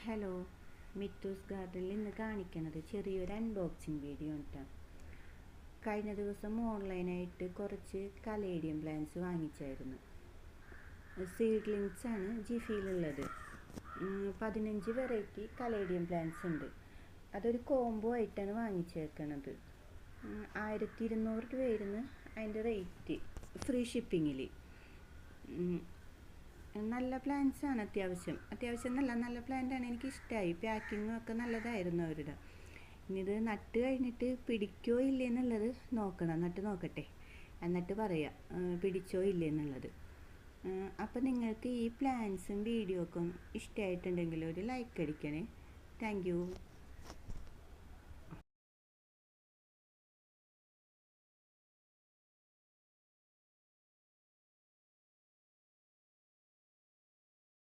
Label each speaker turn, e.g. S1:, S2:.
S1: Hello, മിത്തൂസ് ഗാർഡനിൽ ഇന്ന് കാണിക്കുന്നത് ചെറിയൊരു അൺബോക്സിങ് വീഡിയോ ആണ്. കഴിഞ്ഞ ദിവസം ഓൺലൈനായിട്ട് കുറച്ച് കലേഡിയം പ്ലാന്റ്സ് വാങ്ങിച്ചായിരുന്നു. സീഡ്ലിങ്സ് ആണ് ജിഫിയിലുള്ളത്. 15 വെറൈറ്റി കലേഡിയം പ്ലാന്റ്സ് ഉണ്ട്. അതൊരു കോംബോ ആയിട്ടാണ് വാങ്ങിച്ചേക്കണത്. 1200 രൂപയായിരുന്നു അതിൻ്റെ റേറ്റ്, ഫ്രീ ഷിപ്പിങ്ങിൽ. നല്ല പ്ലാന്റ്സ് ആണ്. അത്യാവശ്യം നല്ല പ്ലാന്റാണ്. എനിക്ക് ഇഷ്ടമായി. പാക്കിങ്ങും ഒക്കെ നല്ലതായിരുന്നു അവരുടെ. ഇനി ഇത് നട്ട് കഴിഞ്ഞിട്ട് പിടിക്കോ ഇല്ലേ എന്നുള്ളത് നോക്കണം. നട്ട് നോക്കട്ടെ, എന്നിട്ട് പറയാം പിടിച്ചോ ഇല്ലേ എന്നുള്ളത്. അപ്പോൾ നിങ്ങൾക്ക് ഈ പ്ലാന്റ്സും വീഡിയോ ഒക്കെ ഇഷ്ടമായിട്ടുണ്ടെങ്കിൽ ഒരു ലൈക്ക് അടിക്കണേ. Thank you.